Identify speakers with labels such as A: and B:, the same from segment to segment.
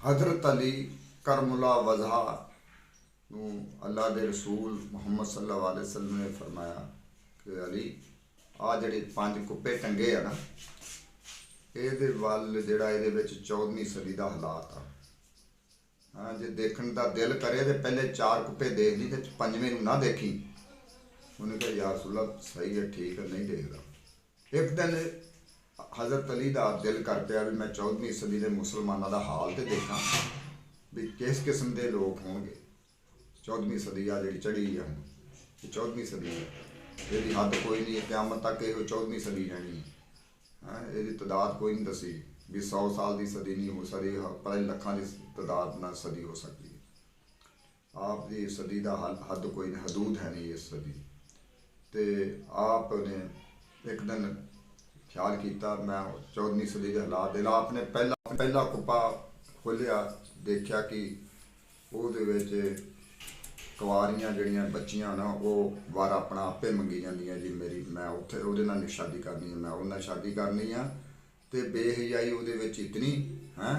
A: हज़रत अली करमुल्ला वजहा अल्लाह के रसूल मुहम्मद सल्लल्लाहु अलैहि वसल्लम ने फरमाया कि अली आ जड़े 5 कुप्पे टंगे है ना, ये वल जड़ा ये 14वीं सदी का हालात आ। हाँ, जे देखने का दिल करे तो पहले 4 कुप्पे देख ली, तो 5वें ना देखी। उन्हें कहा या रसूल सही है, ठीक है, नहीं देखता। एक दिन हज़रत अली का दिल कर पाया भी मैं 14वीं सदी के मुसलमानों का हाल तो देखा भी किस किस्म के लोग होंगे। 14वीं सदी आ जी चढ़ी है, हम 14वीं सदी है, ये हद कोई नहीं है, क़यामत तक ये 14वीं सदी रहनी है। हाँ, ये तादाद कोई नहीं दसी भी 100 साल की सदी नहीं हो सकती, पता नहीं लखों की तादाद ना सदी हो सकती है। आपकी सदी का हद कोई नहीं, हदूद है नहीं इस सदी। तो आपने एक दिन ख्याल किया मैं 14वीं सदी के हालात दे आपने पहला कुप्पा खोलिया, देखा कि वो कुआरियां जड़ियाँ बच्चियां ना वो वार अपना आपे मंगी जांदियां जी मेरी मैं उत्थे उहदे नाल शादी करनी है, मैं उन्हें शादी करनी है। तो बेहयाई उहदे विच इतनी है,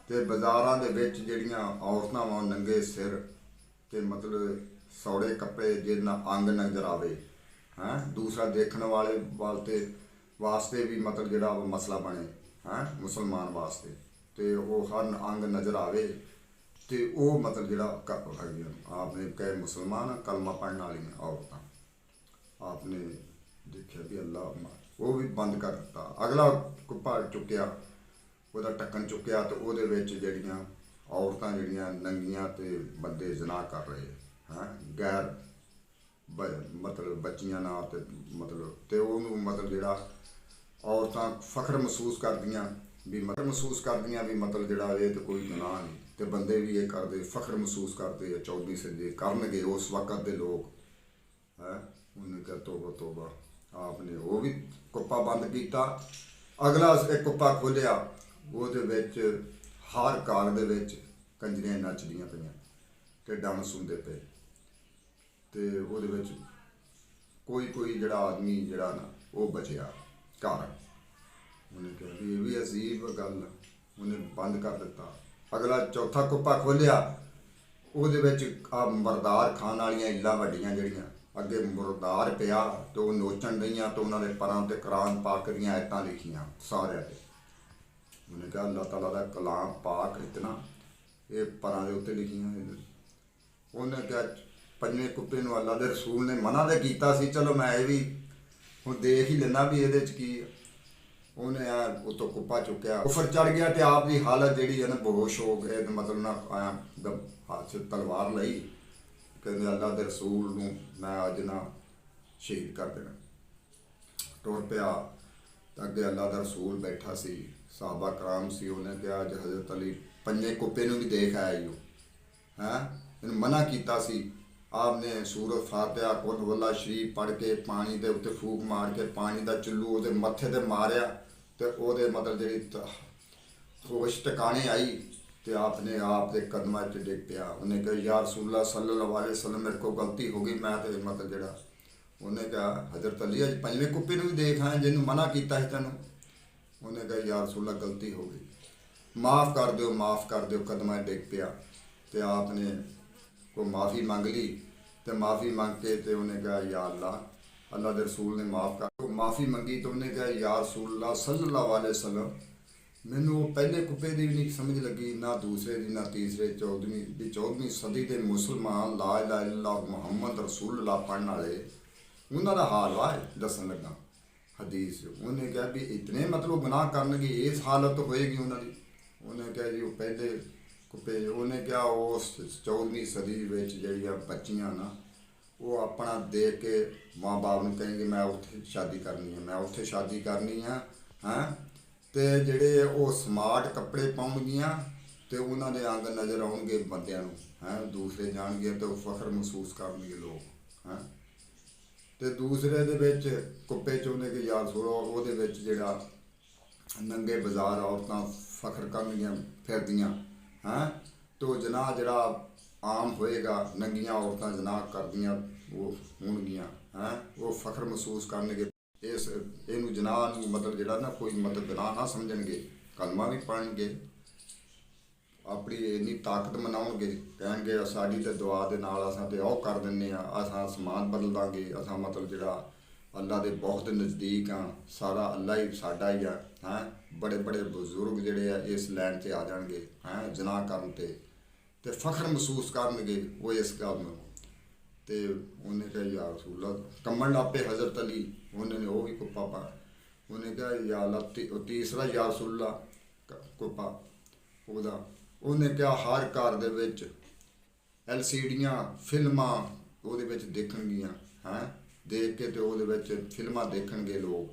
A: तो बाज़ारां दे विच जड़ियां औरतां वां नंगे सिर ते मतलब सौड़े कपड़े जिन्ना अंग नज़र आवे हैं, दूसरा देखने वाले वास्ते भी मतलब जड़ा मसला बने हैं मुसलमान वास्ते, तो वो हर अंग नज़र आवे तो वो मतलब जड़ा आपने कहे मुसलमान कलमा पढ़ने वाली औरतां आपने देखा भी अल्लाह वो भी बंद कर दिता। अगला कुप्पा चुक्या, वह ढक्कन चुक्या, तो वो जड़ियाँ औरतां जड़ियाँ नंगियां तो बंदे जना कर रहे हैं गैर मतलब बच्चियां ना ते मतलब तो उन्होंने मतलब जड़ा औरतां फख्र महसूस करदियां भी मतलब महसूस करदियां भी मतलब जड़ा ये तो कोई गुनाह नहीं, तो बंदे भी ये करते फख्र महसूस करते 14वीं सदी करनगे उस वक़्त के लोग है। उन्हें कहा तोबा तोबा, आपने वो भी कुप्पा बंद किया। अगला एक कुप्पा खोलिया, वो हर कार दे कंजरियां नचदियां पईयां ते डांस होंदे पे, तो वो कोई जड़ा आदमी जड़ा ना वो बचया घर। उन्हें कहा भी ये भी अजीब गल, उन्हें बंद कर दिता। अगला चौथा कुप्पा खोलिया, वो मरदार खान वाली इल्लां वड्डियां जड़ियां अगे मुरदार पिया तो नोचन रही, तो उन्होंने परां ते कुरान पाक दी आयतां लिखियां सारे। उन्हें कहा अल्लाह ताला दा कलाम पाक इतना ये परां दे उत्ते लिखियां। उन्हें क्या 5वें कुप्पे नूं अल्लाह दे रसूल ने मना तो किया सी, चलो मैं ये भी हुण देख ही लेना भी ये की। उन्हें उतो कुप्पा चुक्या, उफर चढ़ गया, तो आपकी हालत जी है ना बेहोश हो गए, मतलब ना आया हाथ से तलवार लई, कहते अल्लाह के रसूल नूं मैं अज ना शहीद कर देना। टुर पिया, अगे अल्लाह का रसूल बैठा सी, साहबा कराम सी, उन्हें कहा अज हज़रत अली 5वें कुप्पे नूं भी देख आया ही हैं, इन्हें मना किया सी। आपने सूरत फातिहा कुल वल्ला शरीफ पढ़ के पानी के उत्ते फूक मार के पानी का चुल्लू वो मत्थे ते मारिया, तो वो मतलब जी होश टकाने आई, तो आपने आप कदम च डिग पिया। उन्हें कहा या रसूलल्लाह सल्लल्लाहु अलैहि वसल्लम मेरे को गलती हो गई, मैं तो मतलब जड़ा उन्हें कहा हज़रत अली अज 5वें कुप्पे भी देख आए जिन्होंने मना किया है तेन। उन्हें कहा या रसूलल्लाह गलती हो गई, माफ़ कर दो माफ़ कर दो, कदम डिग पिया। तो आपने को माफ़ी मंग ली, तो माफ़ी मंग के तो उन्हें कहा या अल्लाह अल्लाह के रसूल ने माफ़ कर, तो माफ़ी मंगी, तो उन्हें कहा या रसूलल्लाह सल्लल्लाहु अलैहि वसल्लम मैनू वो पहले कुप्पे की भी नहीं समझ लगी, ना दूसरे की ना तीसरे 14वीं सदी के मुसलमान ला इलाहा इल्लल्लाह मुहम्मद रसूलुल्लाह पढ़ने वाले उन्हों का हाल वा दसन लगा हदीस। उन्हें कहा भी इतने मतलब गुनाह करनगे इस हालत होएगी उन्होंने। उन्हें कहा जी वो पहले कुप्पे, उन्हें क्या उस 14वीं सदी जड़ियाँ बच्चियां ना वो अपना दे के माँ बाप को कहेंगे मैं उत्थे शादी करनी है, मैं उत्थे शादी करनी है हैं, तो जेडे वो स्मार्ट कपड़े पाउणगियां तो उन्होंने अंग नज़र आउणगे बंदियां नूं हैं, दूसरे जाणगे तो फख्र महसूस करनगे लोग हैं। तो दूसरे दे कुप्पे चुने कि यार छोड़ो वो जड़ा नंगे बाजार औरतां फख्र करनगियां फिरदियां हैं, तो जना जड़ा आम होएगा नंगियां औरतां जना करदियां वो होणगियां हैं, वो फख्र महसूस करनगे इस इनू जना मतलब जड़ा ना कोई मतलब गुनाह ना समझणगे, कलमा भी पढ़नगे। ਆਪਣੀ ਇੰਨੀ ਤਾਕਤ ਮਨਾਉਣਗੇ, ਕਹਿਣਗੇ ਸਾਡੀ ਤੇ ਦੁਆ ਦੇ ਨਾਲ ਅਸਾਂ ਤੇ ਉਹ ਕਰ ਦਿੰਨੇ ਆ, ਅਸਾਂ ਸਮਾਨ ਬਦਲ ਦਾਂਗੇ, ਅਸਾਂ ਮਤਲਬ ਜਿਹੜਾ ਅੱਲਾ ਦੇ ਬਹੁਤ ਨਜ਼ਦੀਕ ਆ, ਸਾਰਾ ਅੱਲਾ ਹੀ ਸਾਡਾ ਹੀ ਆ। ਬੜੇ ਬੜੇ ਬਜ਼ੁਰਗ ਜਿਹੜੇ ਆ ਇਸ ਲਾਈਨ 'ਤੇ ਆ ਜਾਣਗੇ ਜਨਾਹ ਕਰਨ ਤੇ ਫਖਰ ਮਹਿਸੂਸ ਕਰਨਗੇ ਉਹ ਇਸ ਗੱਲ ਨੂੰ। ਤੇ ਉਹਨੇ ਕਿਹਾ ਯਾ ਰਸੂਲ ਅੱਲਾਹ, ਕੰਮਣ ਲੱਗ ਪਏ ਹਜ਼ਰਤ ਅਲੀ, ਉਹਨੇ ਨੇ ਉਹ ਵੀ ਕੁੱਪਾ ਪਾ, ਉਹਨੇ ਕਿਹਾ ਯਾ ਅੱਲਾਹ, ਤੀਸਰਾ ਯਾ ਰਸੂਲ ਅੱਲਾਹ ਕੁੱਪਾ ਉਹਦਾ। ਉਹਨੇ ਕਿਹਾ ਹਰ ਘਰ ਦੇ ਵਿੱਚ LCDਆਂ ਫਿਲਮਾਂ ਉਹਦੇ ਵਿੱਚ ਦੇਖਣਗੀਆਂ, ਦੇਖ ਕੇ ਤੇ ਉਹਦੇ ਵਿੱਚ ਫਿਲਮਾਂ ਦੇਖਣਗੇ ਲੋਕ,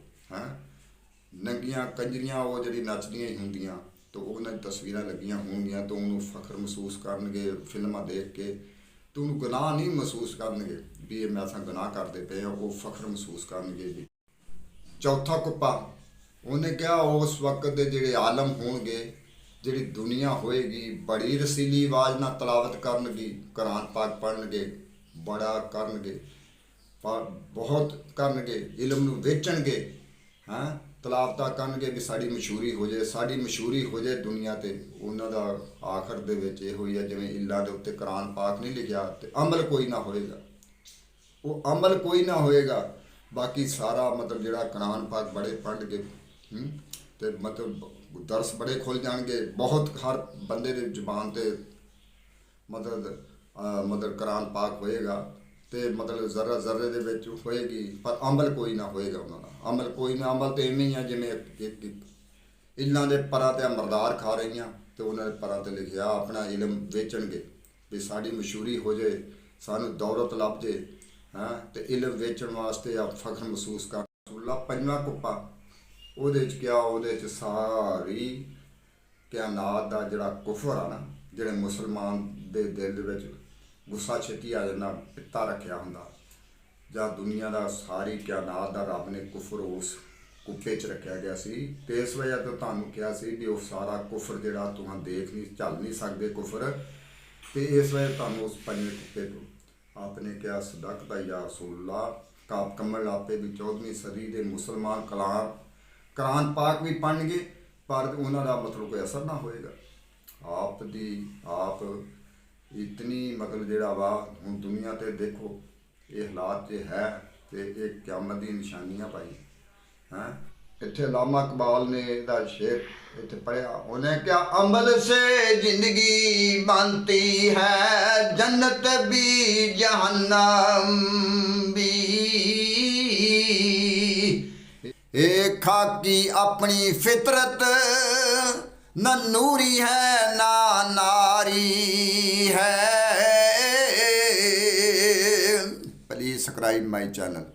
A: ਨੰਗੀਆਂ ਕੰਜਰੀਆਂ ਉਹ ਜਿਹੜੀ ਨੱਚਦੀਆਂ ਹੀ ਹੁੰਦੀਆਂ, ਤਾਂ ਉਹਨਾਂ ਦੀ ਤਸਵੀਰਾਂ ਲੱਗੀਆਂ ਹੋਣਗੀਆਂ, ਤਾਂ ਉਹਨੂੰ ਫਖਰ ਮਹਿਸੂਸ ਕਰਨਗੇ ਫਿਲਮਾਂ ਦੇਖ ਕੇ, ਤੇ ਉਹਨੂੰ ਗੁਨਾਹ ਨਹੀਂ ਮਹਿਸੂਸ ਕਰਨਗੇ ਵੀ ਇਹ ਮੈਂ ਅਸਾਂ ਗੁਨਾਹ ਕਰਦੇ ਪਏ ਹਾਂ, ਉਹ ਫਖਰ ਮਹਿਸੂਸ ਕਰਨਗੇ ਜੀ। ਚੌਥਾ ਕੁੱਪਾ, ਉਹਨੇ ਕਿਹਾ ਉਸ ਵਕਤ ਦੇ ਜਿਹੜੇ ਆਲਮ ਹੋਣਗੇ, ਜਿਹੜੀ ਦੁਨੀਆ ਹੋਏਗੀ, ਬੜੀ ਰਸੀਲੀ ਆਵਾਜ਼ ਨਾਲ ਤਲਾਵਤ ਕਰਨਗੀ, ਕੁਰਾਨ ਪਾਕ ਪੜ੍ਹਨਗੇ, ਬੜਾ ਕਰਨਗੇ, ਬਹੁਤ ਕਰਨਗੇ, ਇਲਮ ਨੂੰ ਵੇਚਣਗੇ, ਤਲਾਵਤਾਂ ਕਰਨਗੇ ਵੀ ਸਾਡੀ ਮਸ਼ਹੂਰੀ ਹੋ ਜਾਏ, ਸਾਡੀ ਮਸ਼ਹੂਰੀ ਹੋ ਜਾਏ ਦੁਨੀਆ 'ਤੇ। ਉਹਨਾਂ ਦਾ ਆਖਰ ਦੇ ਵਿੱਚ ਇਹੋ ਹੀ ਹੈ, ਜਿਵੇਂ ਇੱਲਾਂ ਦੇ ਉੱਤੇ ਕੁਰਾਨ ਪਾਕ ਨਹੀਂ ਲਿਖਿਆ ਤੇ ਅਮਲ ਕੋਈ ਨਾ ਹੋਏਗਾ, ਉਹ ਅਮਲ ਕੋਈ ਨਾ ਹੋਏਗਾ, ਬਾਕੀ ਸਾਰਾ ਮਤਲਬ ਜਿਹੜਾ ਕੁਰਾਨ ਪਾਕ ਬੜੇ ਪੜ੍ਹਨਗੇ ਤੇ ਮਤਲਬ ਦਰਸ ਬੜੇ ਖੁੱਲ੍ਹ ਜਾਣਗੇ, ਬਹੁਤ ਹਰ ਬੰਦੇ ਦੀ ਜ਼ੁਬਾਨ 'ਤੇ ਮਤਲਬ ਕੁਰਾਨ ਪਾਕ ਹੋਏਗਾ, ਤੇ ਮਤਲਬ ਜ਼ਰਾ ਜ਼ਰੇ ਦੇ ਵਿੱਚ ਹੋਏਗੀ, ਪਰ ਅਮਲ ਕੋਈ ਨਾ ਹੋਏਗਾ ਉਹਨਾਂ ਦਾ, ਅਮਲ ਕੋਈ ਨਾ। ਅਮਲ ਤਾਂ ਇਵੇਂ ਹੀ ਆ ਜਿਵੇਂ ਇੱਲਾਂ ਦੇ ਪਰਾਂ 'ਤੇ ਮਰਦਾਰ ਖਾ ਰਹੀਆਂ, ਤੇ ਉਹਨਾਂ ਦੇ ਪਰਾਂ 'ਤੇ ਲਿਖਿਆ ਆਪਣਾ ਇਲਮ ਵੇਚਣਗੇ ਵੀ ਸਾਡੀ ਮਸ਼ਹੂਰੀ ਹੋ ਜਾਏ, ਸਾਨੂੰ ਦੌਲਤ ਲੱਭ ਜੇ, ਤੇ ਇਲਮ ਵੇਚਣ ਵਾਸਤੇ ਆ ਫਖਰ ਮਹਿਸੂਸ ਕਰ। ਪੰਜਵਾਂ ਕੁੱਪਾ, ਉਹਦੇ 'ਚ ਕਿਹਾ, ਉਹਦੇ 'ਚ ਸਾਰੀ ਕਾਇਨਾਤ ਦਾ ਜਿਹੜਾ ਕੁਫਰ ਆ ਨਾ, ਜਿਹੜੇ ਮੁਸਲਮਾਨ ਦੇ ਦਿਲ ਦੇ ਵਿੱਚ ਗੁੱਸਾ ਛੇਤੀ ਆ ਜਾਂਦਾ, ਪਿੱਤਾ ਰੱਖਿਆ ਹੁੰਦਾ, ਜਾਂ ਦੁਨੀਆ ਦਾ ਸਾਰੀ ਕਾਇਨਾਤ ਦਾ ਰੱਬ ਨੇ ਕੁਫਰ ਉਸ ਕੁੱਪੇ 'ਚ ਰੱਖਿਆ ਗਿਆ ਸੀ, ਤੇ ਇਸ ਵਜ੍ਹਾ ਤੋਂ ਤੁਹਾਨੂੰ ਕਿਹਾ ਸੀ ਵੀ ਉਹ ਸਾਰਾ ਕੁਫਰ ਜਿਹੜਾ ਤੁਸੀਂ ਦੇਖ ਨਹੀਂ ਝੱਲ ਨਹੀਂ ਸਕਦੇ ਕੁਫਰ, ਤੇ ਇਸ ਵਜ੍ਹਾ ਤੁਹਾਨੂੰ ਉਸ ਪੰਜਵੇਂ ਕੁੱਪੇ ਤੋਂ ਆਪਨੇ ਕਿਹਾ ਸਦਕਤਾ ਯਾ ਰਸੂਲullah। ਕਾਬ ਕੰਮਣ ਲਾਪੇ ਵੀ 14ਵੀਂ ਸਦੀ ਦੇ ਮੁਸਲਮਾਨ ਕੁਰਾਨ ਪਾਕ ਵੀ ਪੜ੍ਹਨਗੇ, ਪਰ ਉਹਨਾਂ ਦਾ ਮਤਲਬ ਕੋਈ ਅਸਰ ਨਾ ਹੋਏਗਾ। ਆਪ ਇਤਨੀ ਮਤਲਬ ਜਿਹੜਾ ਵਾ ਹੁਣ ਦੁਨੀਆ 'ਤੇ ਦੇਖੋ ਇਹ ਹਾਲਾਤ 'ਚ ਹੈ, ਤੇ ਇਹ ਕਿਆਮਤ ਦੀ ਨਿਸ਼ਾਨੀਆਂ ਭਾਈ। ਇੱਥੇ ਅਲਾਮਾ ਇਕਬਾਲ ਨੇ ਇਹਦਾ ਸ਼ੇਰ ਇੱਥੇ ਪੜ੍ਹਿਆ, ਉਹਨੇ ਕਿਹਾ ਅਮਲ ਸੇ ਜ਼ਿੰਦਗੀ ਬਣਤੀ ਹੈ, ਜन्नत भी जहन्नम भी। ਇਹ ਖਾਕੀ ਆਪਣੀ ਫਿਤਰਤ न नूरी है ना नारी है। Please subscribe my channel.